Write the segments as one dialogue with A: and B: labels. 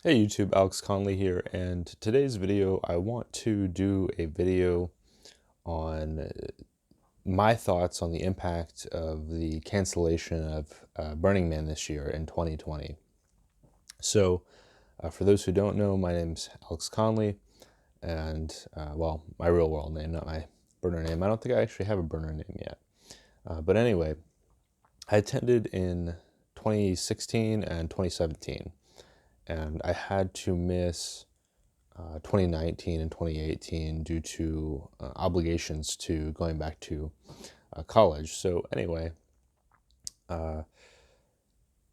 A: Hey YouTube, Alex Conley here, and today's video I want to do a video on my thoughts on the impact of the cancellation of Burning Man this year in 2020. So for those who don't know, my name's Alex Conley, and well, my real world name, not my burner name. I don't think I actually have a burner name yet. But anyway, I attended in 2016 and 2017. And I had to miss 2019 and 2018 due to obligations to going back to college. So anyway, I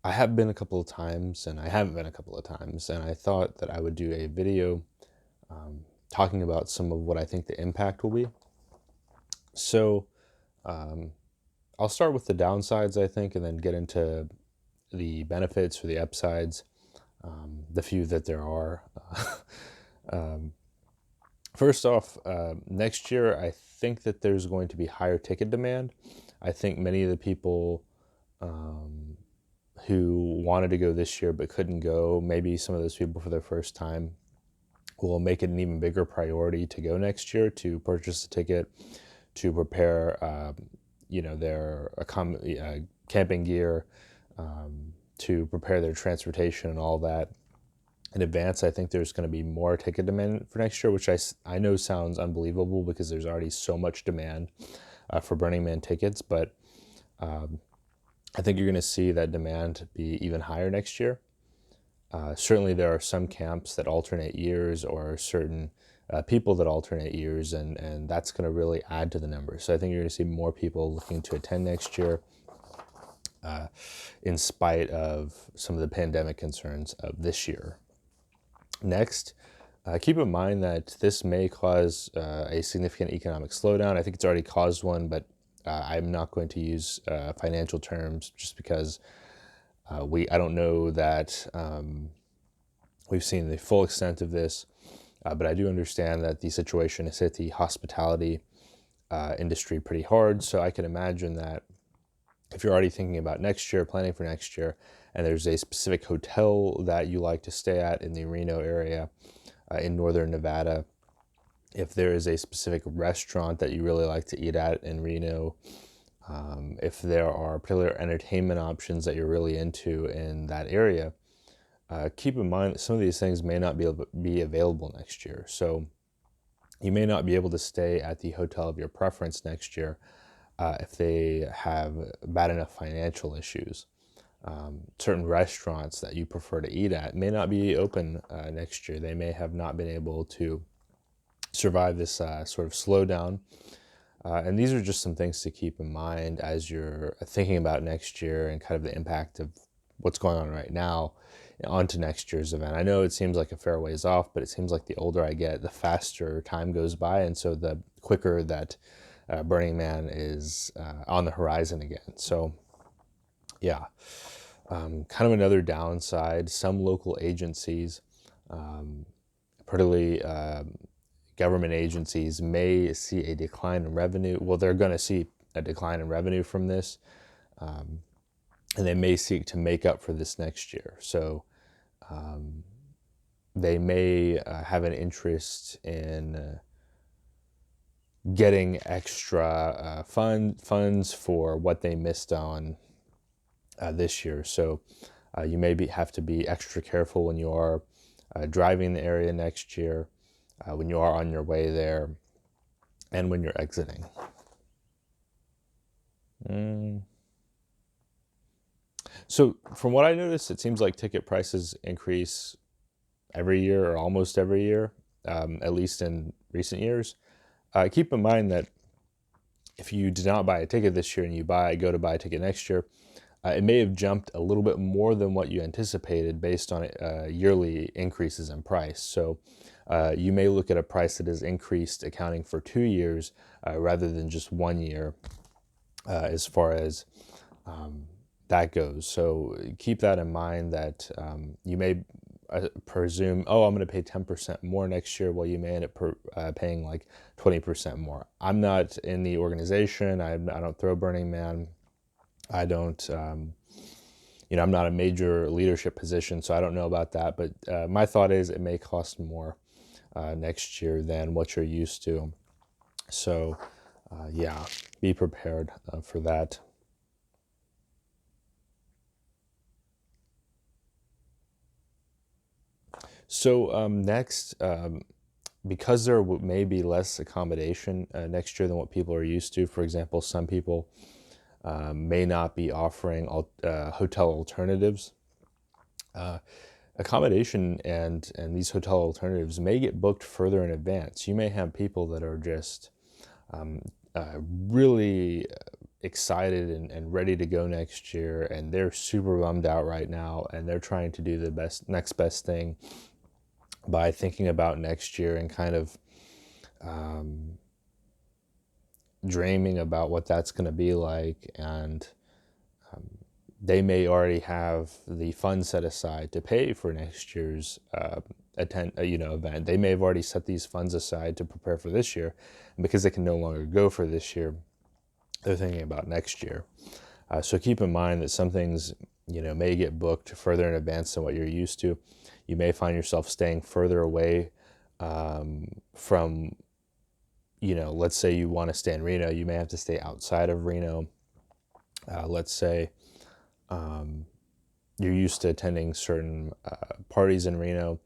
A: have been a couple of times and I haven't been a couple of times, and I thought that I would do a video talking about some of what I think the impact will be. So I'll start with the downsides, I think, and then get into the benefits or the upsides, the few that there are. First off, next year, I think that there's going to be higher ticket demand. I think many of the people who wanted to go this year but couldn't go, maybe some of those people for their first time, will make it an even bigger priority to go next year, to purchase a ticket, to prepare, their camping gear, to prepare their transportation and all that in advance. I think there's going to be more ticket demand for next year, which I know sounds unbelievable because there's already so much demand for Burning Man tickets, but I think you're going to see that demand be even higher next year. Certainly there are some camps that alternate years, or certain people that alternate years, and that's going to really add to the numbers. So I think you're going to see more people looking to attend next year, in spite of some of the pandemic concerns of this year. Next, keep in mind that this may cause a significant economic slowdown. I think it's already caused one, but I'm not going to use financial terms just because I don't know that we've seen the full extent of this, but I do understand that the situation has hit the hospitality industry pretty hard. So I can imagine that if you're already thinking about next year, planning for next year, and there's a specific hotel that you like to stay at in the Reno area in northern Nevada, if there is a specific restaurant that you really like to eat at in Reno, if there are particular entertainment options that you're really into in that area, keep in mind that some of these things may not be available next year. So you may not be able to stay at the hotel of your preference next year if they have bad enough financial issues. Certain restaurants that you prefer to eat at may not be open next year. They may have not been able to survive this sort of slowdown. And these are just some things to keep in mind as you're thinking about next year and kind of the impact of what's going on right now onto next year's event. I know it seems like a fair ways off, but it seems like the older I get, the faster time goes by, and so the quicker that Burning Man is on the horizon again. So yeah, kind of another downside, some local agencies, particularly government agencies, may see a decline in revenue. Well, they're going to see a decline in revenue from this, and they may seek to make up for this next year. So they may have an interest in getting extra funds for what they missed on this year. So you may have to be extra careful when you are driving the area next year, when you are on your way there, and when you're exiting. So from what I noticed, it seems like ticket prices increase every year or almost every year, at least in recent years. Keep in mind that if you did not buy a ticket this year and you go to buy a ticket next year, it may have jumped a little bit more than what you anticipated based on yearly increases in price. So you may look at a price that has increased accounting for 2 years rather than just 1 year as far as that goes. So keep that in mind, that you may presume, oh, I'm going to pay 10% more next year. Well, you may end up paying like 20% more. I'm not in the organization. I don't throw Burning Man. I don't I'm not a major leadership position, so I don't know about that. But my thought is it may cost more next year than what you're used to. So, yeah, be prepared for that. So next, because there may be less accommodation next year than what people are used to. For example, some people may not be offering hotel alternatives. Accommodation and these hotel alternatives may get booked further in advance. You may have people that are just really excited and ready to go next year, and they're super bummed out right now, and they're trying to do the next best thing by thinking about next year and kind of dreaming about what that's going to be like. And they may already have the funds set aside to pay for next year's event. They may have already set these funds aside to prepare for this year, and because they can no longer go for this year, they're thinking about next year. So keep in mind that some things may get booked further in advance than what you're used to. You may find yourself staying further away from, let's say you want to stay in Reno, you may have to stay outside of Reno. Let's say you're used to attending certain parties in Reno.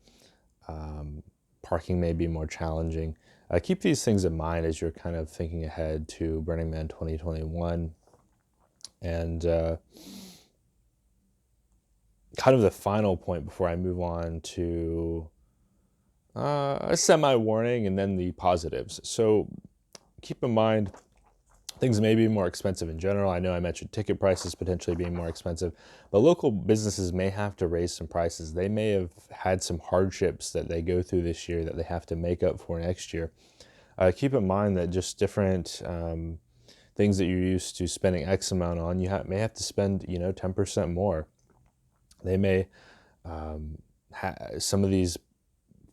A: Parking may be more challenging. Keep these things in mind as you're kind of thinking ahead to Burning Man 2021. And kind of the final point before I move on to a semi-warning and then the positives. So keep in mind, things may be more expensive in general. I know I mentioned ticket prices potentially being more expensive, but local businesses may have to raise some prices. They may have had some hardships that they go through this year that they have to make up for next year. Keep in mind that just different things that you're used to spending X amount on, may have to spend 10% more. They may some of these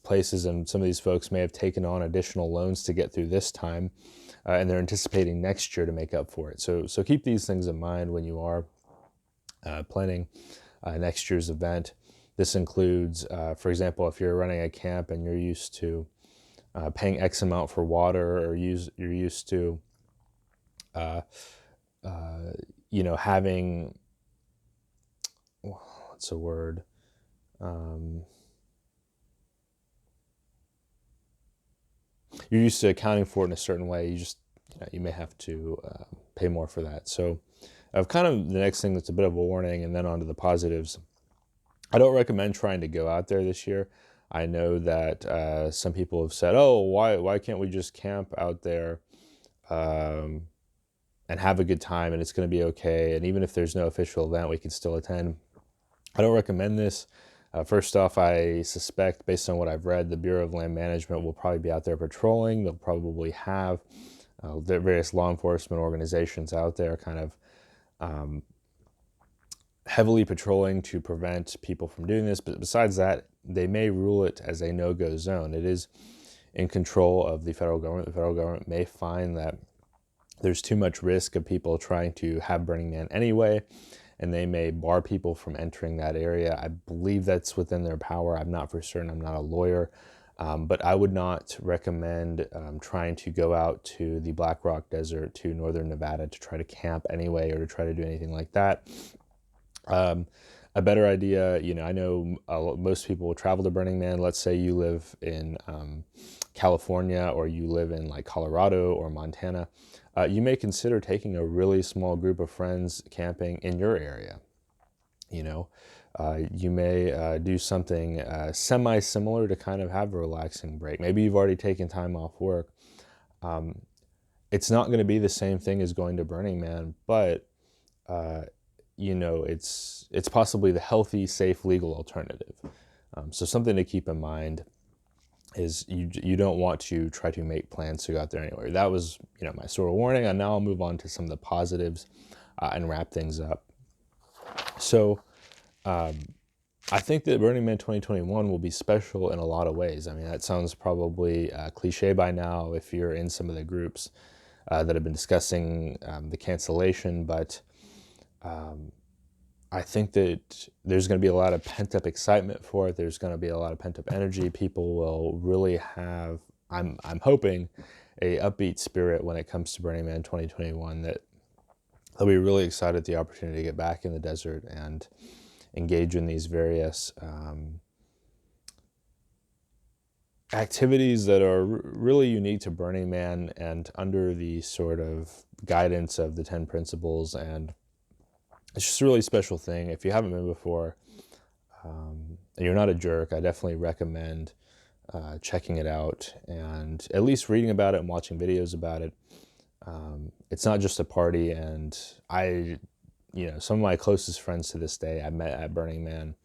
A: places and some of these folks may have taken on additional loans to get through this time, and they're anticipating next year to make up for it. So keep these things in mind when you are planning next year's event. This includes, for example, if you're running a camp and you're used to paying X amount for water, or you're used to having, what's a word? You're used to accounting for it in a certain way. You may have to pay more for that. So kind of the next thing that's a bit of a warning, and then on to the positives. I don't recommend trying to go out there this year. I know that some people have said, oh, why can't we just camp out there and have a good time, and it's going to be okay, and even if there's no official event, we can still attend. I don't recommend this. First off, I suspect, based on what I've read, the Bureau of Land Management will probably be out there patrolling. They'll probably have the various law enforcement organizations out there kind of heavily patrolling to prevent people from doing this. But besides that, they may rule it as a no-go zone. It is in control of the federal government. The federal government may find that there's too much risk of people trying to have Burning Man anyway, and they may bar people from entering that area. I believe that's within their power. I'm not for certain. I'm not a lawyer. But I would not recommend trying to go out to the Black Rock Desert to northern Nevada to try to camp anyway, or to try to do anything like that. A better idea, I know most people will travel to Burning Man. Let's say you live in California, or you live in like Colorado or Montana. You may consider taking a really small group of friends camping in your area. You may do something semi-similar to kind of have a relaxing break. Maybe you've already taken time off work. It's not going to be the same thing as going to Burning Man, but it's possibly the healthy, safe, legal alternative. So something to keep in mind is you don't want to try to make plans to go out there anywhere. That was my sort of warning, and now I'll move on to some of the positives and wrap things up. So I think that Burning Man 2021 will be special in a lot of ways. I mean, that sounds probably cliche by now if you're in some of the groups that have been discussing the cancellation, but I think that there's going to be a lot of pent-up excitement for it. There's going to be a lot of pent-up energy. People will really have, I'm hoping, a upbeat spirit when it comes to Burning Man 2021, that they'll be really excited at the opportunity to get back in the desert and engage in these various activities that are really unique to Burning Man and under the sort of guidance of the 10 principles. And it's just a really special thing. If you haven't been before, and you're not a jerk, I definitely recommend checking it out and at least reading about it and watching videos about it. It's not just a party, and some of my closest friends to this day I met at Burning Man,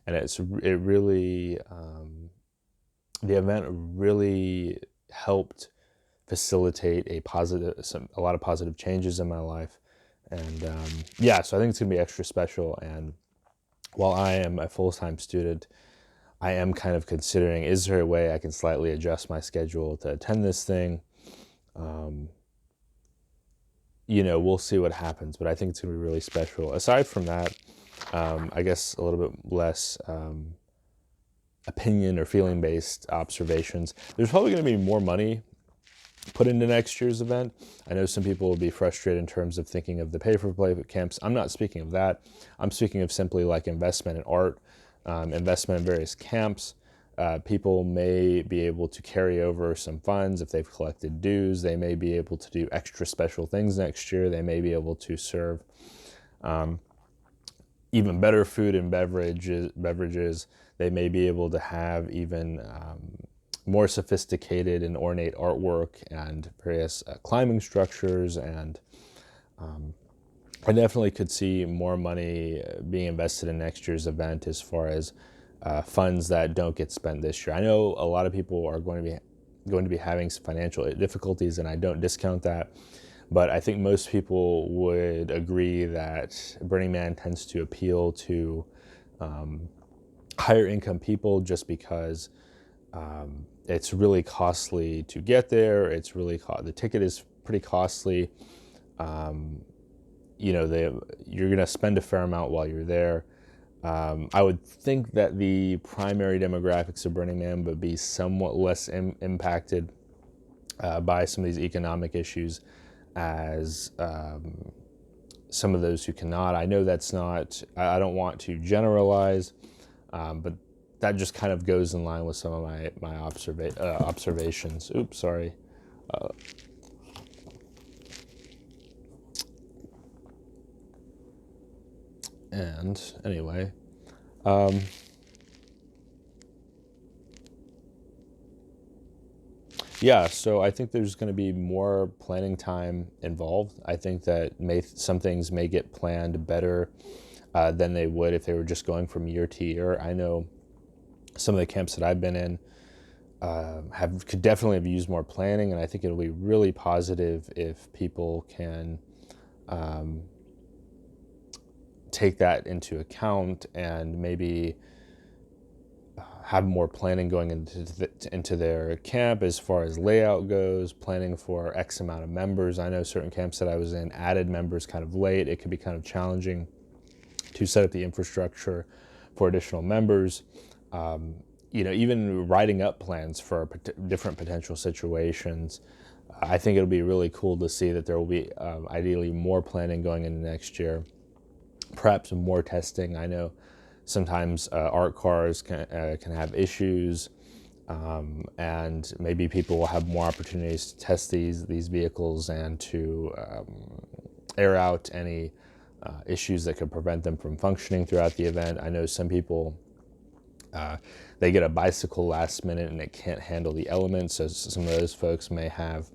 A: and it really the event really helped facilitate a lot of positive changes in my life, and so I think it's gonna be extra special. And while I am a full-time student, I am kind of considering, is there a way I can slightly adjust my schedule to attend this thing? We'll see what happens, but I think it's gonna be really special. Aside from that, I guess a little bit less opinion or feeling-based observations. There's probably gonna be more money put into next year's event. I know some people will be frustrated in terms of thinking of the pay-for-play camps. I'm not speaking of that. I'm speaking of simply like investment in art, investment in various camps. People may be able to carry over some funds if they've collected dues. They may be able to do extra special things next year. They may be able to serve even better food and beverages. They may be able to have even more sophisticated and ornate artwork and various climbing structures. And I definitely could see more money being invested in next year's event as far as funds that don't get spent this year. I know a lot of people are going to be having some financial difficulties, and I don't discount that. But I think most people would agree that Burning Man tends to appeal to higher income people, just because it's really costly to get there. It's really the ticket is pretty costly. You're going to spend a fair amount while you're there. I would think that the primary demographics of Burning Man would be somewhat less impacted by some of these economic issues as some of those who cannot. I know that's not, I don't want to generalize, but that just kind of goes in line with some of my observations. Oops, sorry. And anyway, so I think there's going to be more planning time involved. I think that some things may get planned better than they would if they were just going from year to year. I know some of the camps that I've been in could definitely have used more planning, and I think it'll be really positive if people can take that into account and maybe have more planning going into their camp as far as layout goes, planning for X amount of members. I know certain camps that I was in added members kind of late. It could be kind of challenging to set up the infrastructure for additional members. Even writing up plans for different potential situations. I think it'll be really cool to see that there will be ideally more planning going into next year, perhaps more testing. I know sometimes art cars can have issues, and maybe people will have more opportunities to test these vehicles and to air out any issues that could prevent them from functioning throughout the event. I know some people, they get a bicycle last minute and it can't handle the elements, so some of those folks may have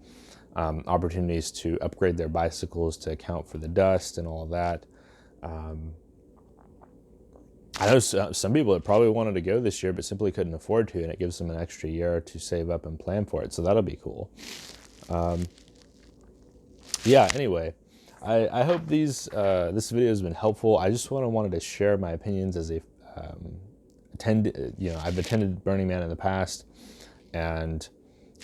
A: opportunities to upgrade their bicycles to account for the dust and all of that. I know some people that probably wanted to go this year but simply couldn't afford to, and it gives them an extra year to save up and plan for it, so that'll be cool. Anyway, I hope this video has been helpful. I just wanted to share my opinions as I've attended Burning Man in the past, and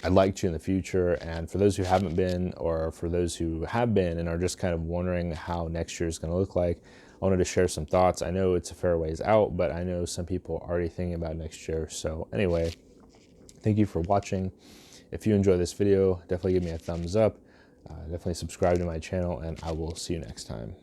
A: I'd like to in the future. And for those who haven't been, or for those who have been and are just kind of wondering how next year is going to look like, I wanted to share some thoughts. I know it's a fair ways out, but I know some people are already thinking about next year. So anyway, thank you for watching. If you enjoy this video, definitely give me a thumbs up. Definitely subscribe to my channel, and I will see you next time.